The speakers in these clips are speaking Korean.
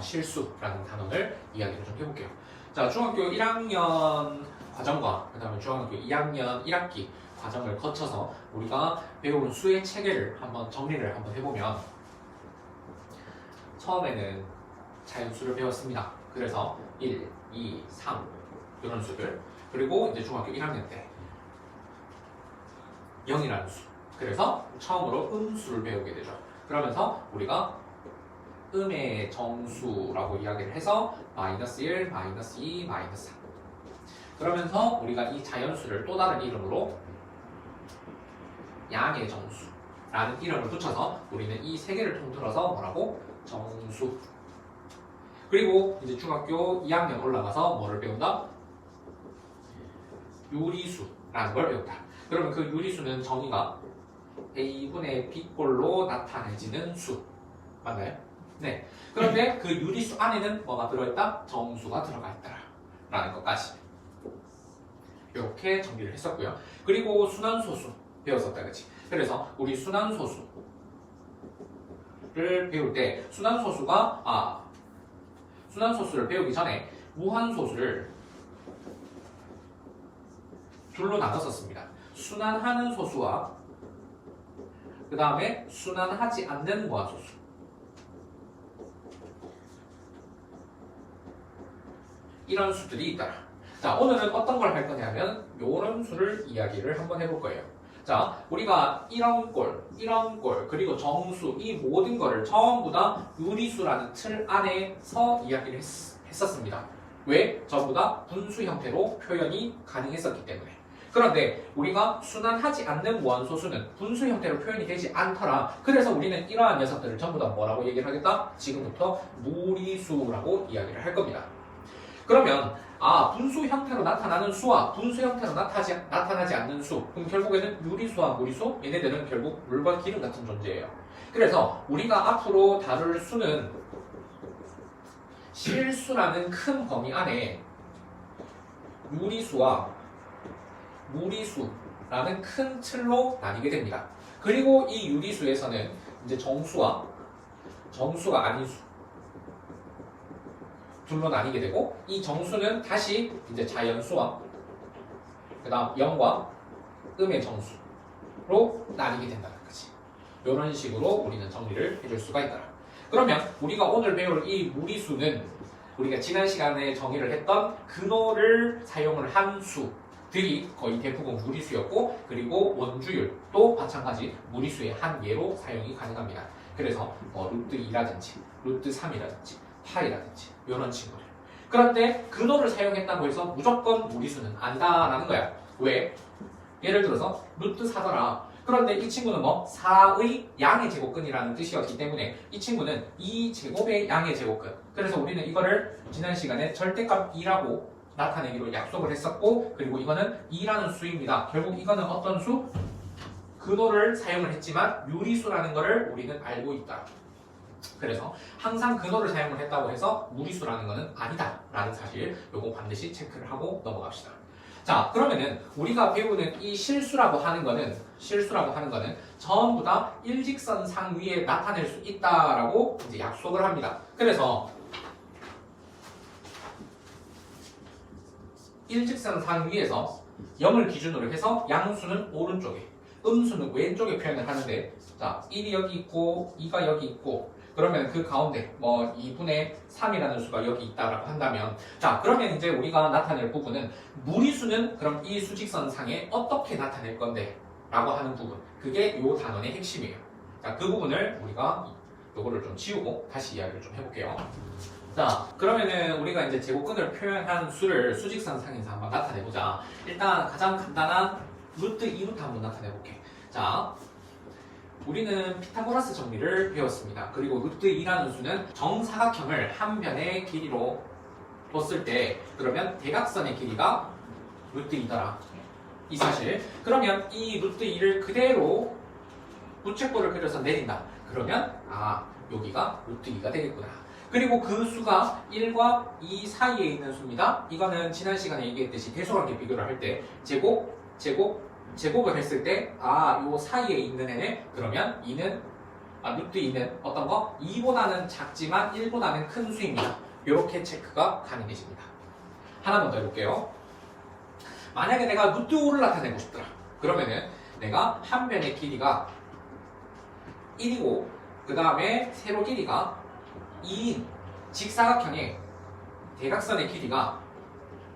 실수라는 단원을 이야기를 좀 해볼게요. 자, 중학교 1학년 과정과 그 다음에 중학교 2학년 1학기 과정을 거쳐서 우리가 배운 수의 체계를 한번 정리를 한번 해보면 처음에는 자연수를 배웠습니다. 그래서 1, 2, 3 이런 수들, 그리고 이제 중학교 1학년 때 0이라는 수, 그래서 처음으로 음수를 배우게 되죠. 그러면서 우리가 음의 정수라고 이야기를 해서 마이너스 1, 마이너스 2, 마이너스 3. 그러면서 우리가 이 자연수를 또 다른 이름으로 양의 정수라는 이름을 붙여서 우리는 이 세 개를 통틀어서 뭐라고? 정수. 그리고 이제 중학교 2학년 올라가서 뭐를 배운다? 유리수라는 걸 배운다. 그러면 그 유리수는 정의가 A분의 B꼴로 나타내지는 수. 맞나요? 네. 그런데 그 유리수 안에는 뭐가 들어있다? 정수가 들어가 있더라 라는 것까지 이렇게 정리를 했었고요. 그리고 순환소수 배웠었다, 그치? 그래서 우리 순환소수를 배울 때 순환소수를 배우기 전에 무한소수를 둘로 나눴었습니다. 순환하는 소수와 그 다음에 순환하지 않는 무한소수. 이런 수들이 있더라. 자, 오늘은 어떤 걸 할 거냐면 요런 수를 이야기를 한번 해볼 거예요. 자, 우리가 이런 꼴, 그리고 정수, 이 모든 거를 전부 다 유리수라는 틀 안에서 이야기를 했었습니다. 왜? 전부 다 분수 형태로 표현이 가능했었기 때문에. 그런데 우리가 순환하지 않는 무한소수는 분수 형태로 표현이 되지 않더라. 그래서 우리는 이러한 녀석들을 전부 다 뭐라고 얘기를 하겠다? 지금부터 무리수라고 이야기를 할 겁니다. 그러면 분수 형태로 나타나는 수와 분수 형태로 나타나지 않는 수, 그럼 결국에는 유리수와 무리수, 얘네들은 결국 물과 기름 같은 존재예요. 그래서 우리가 앞으로 다룰 수는 실수라는 큰 범위 안에 유리수와 무리수라는 큰 틀로 나뉘게 됩니다. 그리고 이 유리수에서는 이제 정수가 아닌 수 둘로 나뉘게 되고, 이 정수는 다시 이제 자연수와 그 다음 0과 음의 정수로 나뉘게 된다는 거지. 이런 식으로 우리는 정리를 해줄 수가 있더라. 그러면 우리가 오늘 배울 이 무리수는 우리가 지난 시간에 정의를 했던 근호를 사용을 한 수들이 거의 대부분 무리수였고, 그리고 원주율도 마찬가지 무리수의 한 예로 사용이 가능합니다. 그래서 루트 2라든지 루트 3이라든지 파이라든지 이런 친구들. 그런데 근호를 사용했다고 해서 무조건 무리수는 아니다라는 거야. 왜? 예를 들어서 루트 4더라. 그런데 이 친구는 4의 양의 제곱근이라는 뜻이었기 때문에 이 친구는 2제곱의 양의 제곱근. 그래서 우리는 이거를 지난 시간에 절대값 2라고 나타내기로 약속을 했었고, 그리고 이거는 2라는 수입니다. 결국 이거는 어떤 수? 근호를 사용을 했지만 유리수라는 거를 우리는 알고 있다. 그래서 항상 근호를 사용을 했다고 해서 무리수라는 것은 아니다 라는 사실, 요거 반드시 체크를 하고 넘어갑시다. 자, 그러면은 우리가 배우는 이 실수라고 하는 거는 전부 다 일직선상 위에 나타낼 수 있다라고 이제 약속을 합니다. 그래서 일직선상 위에서 0을 기준으로 해서 양수는 오른쪽에, 음수는 왼쪽에 표현을 하는데, 자, 1이 여기 있고 2가 여기 있고, 그러면 그 가운데 2분의 3이라는 수가 여기 있다라고 한다면, 자, 그러면 이제 우리가 나타낼 부분은 무리수는 그럼 이 수직선상에 어떻게 나타낼 건데 라고 하는 부분, 그게 이 단원의 핵심이에요. 자, 그 부분을 우리가 요거를 좀 지우고 다시 이야기를 좀 해볼게요. 자, 그러면은 우리가 이제 제곱근을 표현한 수를 수직선상에서 한번 나타내보자. 일단 가장 간단한 루트 2부터 한번 나타내볼게. 자, 우리는 피타고라스 정리를 배웠습니다. 그리고 루트 2라는 수는 정사각형을 한 변의 길이로 뒀을 때, 그러면 대각선의 길이가 루트 2더라. 이 사실. 그러면 이 루트 2를 그대로 부채꼴을 그려서 내린다. 그러면 여기가 루트 2가 되겠구나. 그리고 그 수가 1과 2 사이에 있는 수입니다. 이거는 지난 시간에 얘기했듯이 대소관계 비교를 할 때 제곱을 했을 때 요 사이에 있는 애네. 그러면 2는 루트 2는 어떤 거? 2보다는 작지만 1보다는 큰 수입니다. 이렇게 체크가 가능해집니다. 하나만 더 해볼게요. 만약에 내가 루트 5를 나타내고 싶더라. 그러면은 내가 한 변의 길이가 1이고 그 다음에 세로 길이가 2인 직사각형의 대각선의 길이가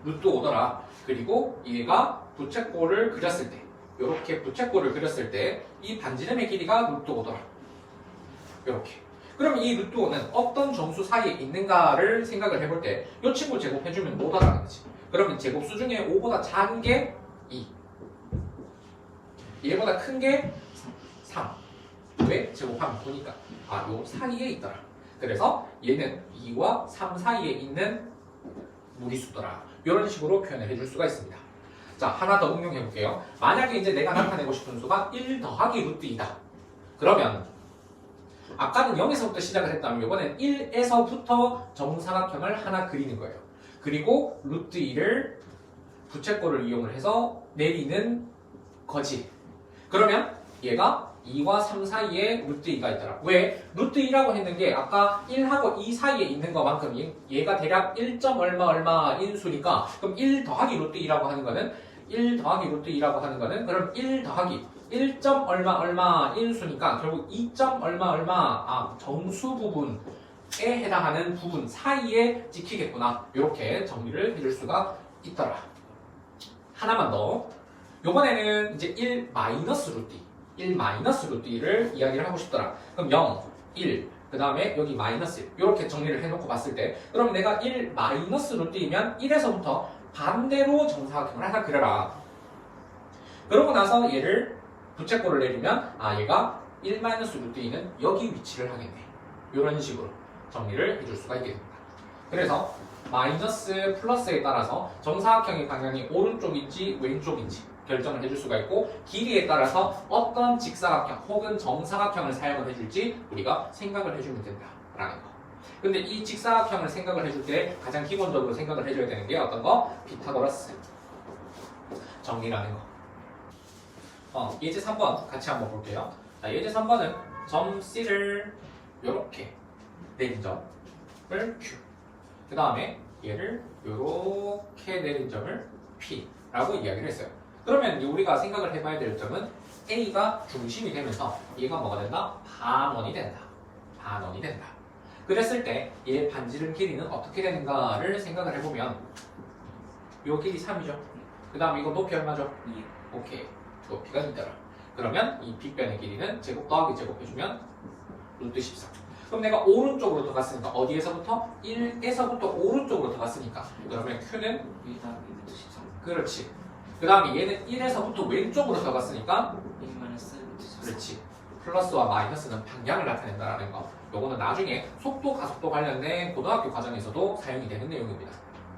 루트 5더라. 그리고 얘가 부채꼴을 그렸을 때 이렇게 부채꼴을 그렸을 때 이 반지름의 길이가 루트 5더라. 이렇게. 그럼 이 루트 5는 어떤 정수 사이에 있는가를 생각을 해볼 때 이 친구 제곱해주면 5더라는 거지. 그러면 제곱수 중에 5보다 작은 게 2. 얘보다 큰 게 3. 왜? 제곱하면 9니까. 요 사이에 있더라. 그래서 얘는 2와 3 사이에 있는 무리수더라. 이런 식으로 표현을 해줄 수가 있습니다. 자, 하나 더 응용해 볼게요. 만약에 이제 내가 나타내고 싶은 수가 1 더하기 루트 2다. 그러면 아까는 0에서부터 시작을 했다면 이번엔 1에서부터 정사각형을 하나 그리는 거예요. 그리고 루트 2를 부채꼴을 이용을 해서 내리는 거지. 그러면 얘가 2와 3 사이에 루트 2가 있더라. 왜? 루트 2라고 했는 게 아까 1하고 2 사이에 있는 것만큼 얘가 대략 1점 얼마 얼마인 수니까 그럼 1 더하기 루트 2라고 하는 거는 1 더하기 루트 2라고 하는 거는 그럼 1 더하기 1점 얼마 얼마인 수니까 결국 2점 얼마 얼마 정수 부분에 해당하는 부분 사이에 찍히겠구나. 이렇게 정리를 해줄 수가 있더라. 하나만 더. 요번에는 이제 1 마이너스 루트 2 1 마이너스 루트 2를 이야기를 하고 싶더라. 그럼 0, 1, 그 다음에 여기 마이너스 1 이렇게 정리를 해놓고 봤을 때 그럼 내가 1 마이너스 루트 2면 1에서부터 반대로 정사각형을 하나 그려라. 그러고 나서 얘를 부채꼴을 내리면 얘가 1 마이너스 루트 2는 여기 위치를 하겠네. 이런 식으로 정리를 해줄 수가 있겠습니다. 그래서 마이너스 플러스에 따라서 정사각형의 방향이 오른쪽인지 왼쪽인지 결정을 해줄 수가 있고 길이에 따라서 어떤 직사각형 혹은 정사각형을 사용을 해줄지 우리가 생각을 해주면 된다라는 거. 근데 이 직사각형을 생각을 해줄 때 가장 기본적으로 생각을 해줘야 되는 게 어떤 거? 피타고라스 정리라는 거. 예제 3번 같이 한번 볼게요. 자, 예제 3번은 점 C를 이렇게 내린 점을 Q 그 다음에 얘를 이렇게 내린 점을 P라고 이야기를 했어요. 그러면 우리가 생각을 해봐야 될 점은 A가 중심이 되면서 얘가 뭐가 된다? 반원이 된다. 반원이 된다. 그랬을 때 얘 반지름 길이는 어떻게 되는가를 생각을 해보면 요 길이 3이죠. 그 다음에 이거 높이 얼마죠? 2. 오케이. 높이가 2더라. 그러면 이 빗변의 길이는 제곱 더하기 제곱 해주면 루트 14. 그럼 내가 오른쪽으로 더 갔으니까 어디에서부터? 1에서부터 오른쪽으로 더 갔으니까 그러면 Q는 2 더하기 루트 13 그렇지. 그 다음에 얘는 1에서부터 왼쪽으로 더 갔으니까 1 마이너스 루트 14 그렇지. 플러스와 마이너스는 방향을 나타낸다는 거. 요거는 나중에 속도, 가속도 관련된 고등학교 과정에서도 사용이 되는 내용입니다.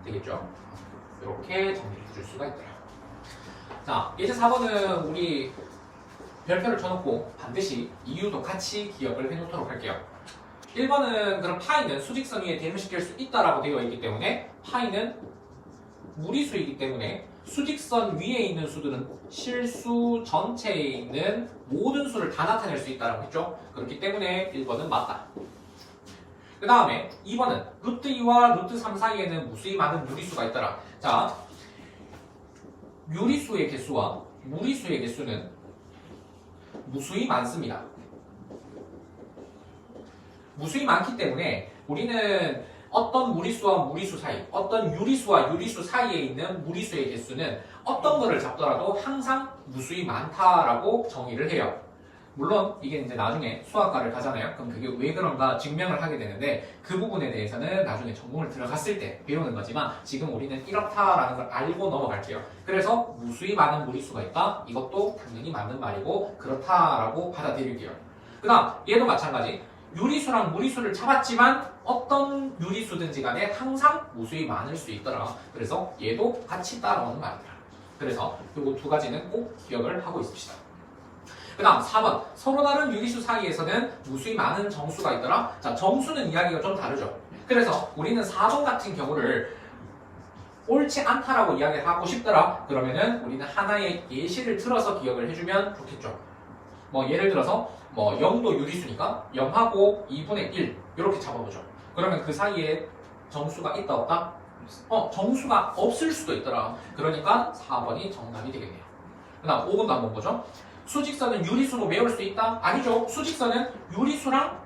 되겠죠? 이렇게 정리를 해줄 수가 있더라. 자, 예제 4번은 우리 별표를 쳐놓고 반드시 이유도 같이 기억을 해놓도록 할게요. 1번은 그럼 파이는 수직선 위에 대응시킬 수 있다라고 되어 있기 때문에 파이는 무리수이기 때문에 수직선 위에 있는 수들은 실수 전체에 있는 모든 수를 다 나타낼 수 있다라고 했죠. 그렇기 때문에 1번은 맞다. 그 다음에 2번은 루트 2와 루트 3 사이에는 무수히 많은 무리수가 있더라. 자, 유리수의 개수와 무리수의 개수는 무수히 많습니다. 무수히 많기 때문에 우리는 어떤 무리수와 무리수 사이, 어떤 유리수와 유리수 사이에 있는 무리수의 개수는 어떤 거를 잡더라도 항상 무수히 많다라고 정의를 해요. 물론 이게 이제 나중에 수학과를 가잖아요. 그럼 그게 왜 그런가 증명을 하게 되는데 그 부분에 대해서는 나중에 전공을 들어갔을 때 배우는 거지만 지금 우리는 이렇다라는 걸 알고 넘어갈게요. 그래서 무수히 많은 무리수가 있다. 이것도 당연히 맞는 말이고 그렇다라고 받아들일게요. 그 다음 얘도 마찬가지. 유리수랑 무리수를 잡았지만 어떤 유리수든지 간에 항상 무수히 많을 수 있더라. 그래서 얘도 같이 따라오는 말이다. 그래서 이 두 가지는 꼭 기억을 하고 있읍시다. 그 다음 4번 서로 다른 유리수 사이에서는 무수히 많은 정수가 있더라. 자, 정수는 이야기가 좀 다르죠. 그래서 우리는 4번 같은 경우를 옳지 않다라고 이야기를 하고 싶더라. 그러면은 우리는 하나의 예시를 들어서 기억을 해주면 좋겠죠. 뭐 예를 들어서 뭐 0도 유리수니까 0하고 2분의 1 이렇게 잡아보죠. 그러면 그 사이에 정수가 있다 없다? 정수가 없을 수도 있더라. 그러니까 4번이 정답이 되겠네요. 그 다음 5번도 한번 보죠. 수직선은 유리수로 메울 수 있다? 아니죠. 수직선은 유리수랑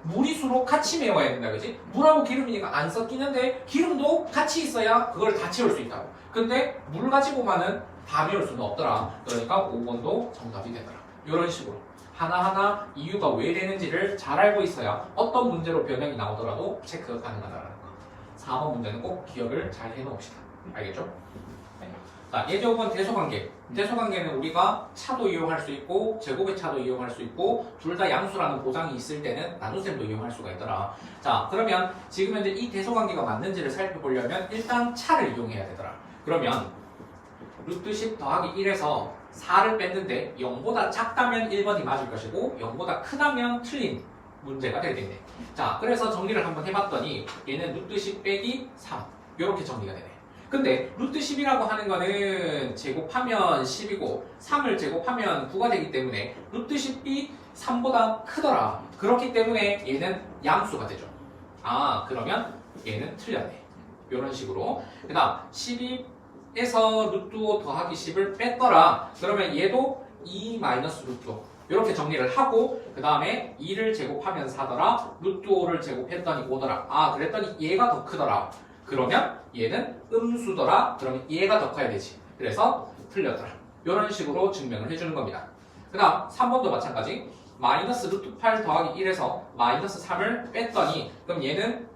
무리수로 같이 메워야 된다, 그지? 물하고 기름이니까 안 섞이는데 기름도 같이 있어야 그걸 다 채울 수 있다고. 근데 물 가지고만은 다 메울 수는 없더라. 그러니까 5번도 정답이 되더라. 이런 식으로 하나하나 이유가 왜 되는지를 잘 알고 있어야 어떤 문제로 변형이 나오더라도 체크가 가능하다라는 거. 4번 문제는 꼭 기억을 잘 해놓읍시다. 알겠죠? 자, 예제 5번 대소관계. 대소관계는 우리가 차도 이용할 수 있고 제곱의 차도 이용할 수 있고 둘 다 양수라는 보장이 있을 때는 나눗셈도 이용할 수가 있더라. 자, 그러면 지금 현재 이 대소관계가 맞는지를 살펴보려면 일단 차를 이용해야 되더라. 그러면 루트 10 더하기 1에서 4를 뺐는데 0보다 작다면 1번이 맞을 것이고 0보다 크다면 틀린 문제가 되겠네. 자, 그래서 정리를 한번 해봤더니 얘는 루트 10 빼기 3 이렇게 정리가 되네. 근데 루트 10이라고 하는 거는 제곱하면 10이고 3을 제곱하면 9가 되기 때문에 루트 10이 3보다 크더라. 그렇기 때문에 얘는 양수가 되죠. 아, 그러면 얘는 틀렸네. 이런 식으로. 그 다음 12에서 루트 5 더하기 10을 뺐더라. 그러면 얘도 2 마이너스 루트 5 이렇게 정리를 하고 그 다음에 2를 제곱하면 4더라. 루트 5를 제곱했더니 5더라. 아, 그랬더니 얘가 더 크더라. 그러면 얘는 음수더라. 그러면 얘가 더 커야 되지. 그래서 틀렸더라. 이런 식으로 증명을 해주는 겁니다. 그 다음 3번도 마찬가지. 마이너스 루트 8 더하기 1에서 마이너스 3을 뺐더니 그럼 얘는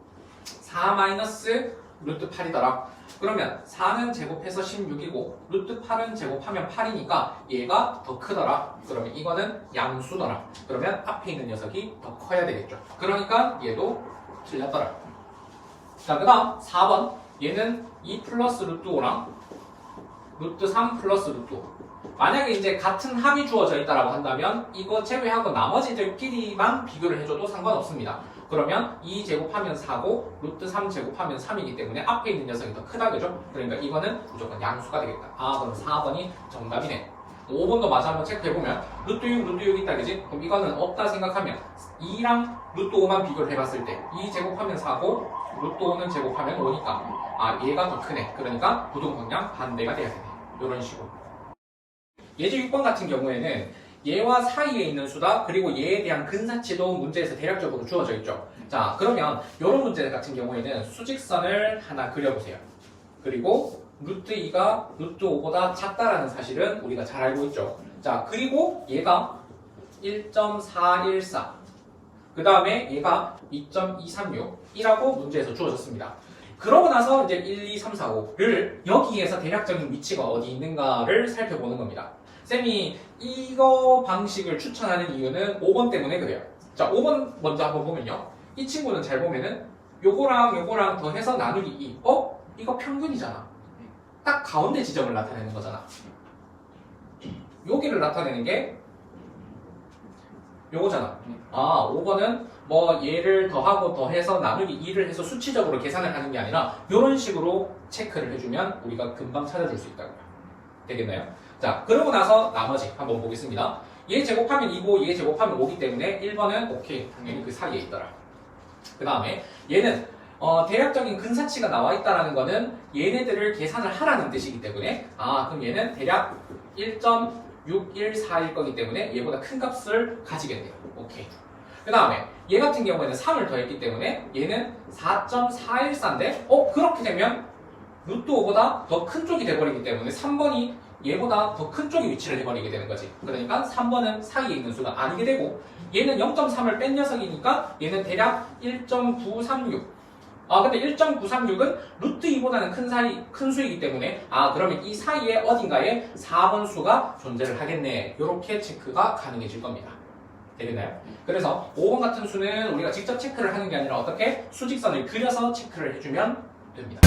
4 마이너스 루트 8이더라. 그러면 4는 제곱해서 16이고 루트 8은 제곱하면 8이니까 얘가 더 크더라. 그러면 이거는 양수더라. 그러면 앞에 있는 녀석이 더 커야 되겠죠. 그러니까 얘도 틀렸더라. 자, 그 다음 4번. 얘는 2 플러스 루트 5랑 루트 3 플러스 루트 5. 만약에 이제 같은 합이 주어져 있다라고 한다면 이거 제외하고 나머지들끼리만 비교를 해줘도 상관없습니다. 그러면 2 제곱하면 4고 루트 3 제곱하면 3이기 때문에 앞에 있는 녀석이 더 크다, 그죠? 그러니까 이거는 무조건 양수가 되겠다. 아, 그럼 4번이 정답이네. 5번도 마저 한번 체크해보면 루트 6, 루트 6 있다, 그지? 그럼 이거는 없다 생각하면 2랑 루트 5만 비교를 해봤을 때 2 제곱하면 4고 루트 5는 제곱하면 5니까 아, 얘가 더 크네. 그러니까 부동방향 반대가 돼야 되네. 이런 식으로. 예제 6번 같은 경우에는 얘와 사이에 있는 수다. 그리고 얘에 대한 근사치도 문제에서 대략적으로 주어져 있죠. 자, 그러면 이런 문제 같은 경우에는 수직선을 하나 그려보세요. 그리고 루트 2가 루트 5보다 작다라는 사실은 우리가 잘 알고 있죠. 자, 그리고 얘가 1.414 그 다음에 얘가 2.236이라고 문제에서 주어졌습니다. 그러고 나서 이제 1, 2, 3, 4, 5를 여기에서 대략적인 위치가 어디 있는가를 살펴보는 겁니다. 쌤이 이거 방식을 추천하는 이유는 5번 때문에 그래요. 자, 5번 먼저 한번 보면요. 이 친구는 잘 보면은 요거랑 더 해서 나누기 2. 이거 평균이잖아. 딱 가운데 지점을 나타내는 거잖아. 여기를 나타내는 게 요거잖아. 아, 5번은 뭐 얘를 더하고 더해서 나누기 2를 해서 수치적으로 계산을 하는 게 아니라 이런 식으로 체크를 해주면 우리가 금방 찾아줄 수 있다고요. 되겠나요? 자, 그러고 나서 나머지 한번 보겠습니다. 얘 제곱하면 2고 얘 제곱하면 5기 때문에 1번은 오케이, 당연히 그 사이에 있더라. 그 다음에 얘는 대략적인 근사치가 나와 있다는 거는 얘네들을 계산을 하라는 뜻이기 때문에 아, 그럼 얘는 대략 1.614일 거기 때문에 얘보다 큰 값을 가지겠네요. 오케이. 그 다음에 얘 같은 경우에는 3을 더했기 때문에 얘는 4.414인데 그렇게 되면 루트 5보다 더 큰 쪽이 돼버리기 때문에 3번이 얘보다 더 큰 쪽에 위치를 해버리게 되는 거지. 그러니까 3번은 사이에 있는 수가 아니게 되고 얘는 0.3을 뺀 녀석이니까 얘는 대략 1.936. 아, 근데 1.936은 루트 2보다는 큰 수이기 때문에 아, 그러면 이 사이에 어딘가에 4번 수가 존재를 하겠네. 이렇게 체크가 가능해질 겁니다. 되겠나요? 그래서 5번 같은 수는 우리가 직접 체크를 하는 게 아니라 어떻게 수직선을 그려서 체크를 해주면 됩니다.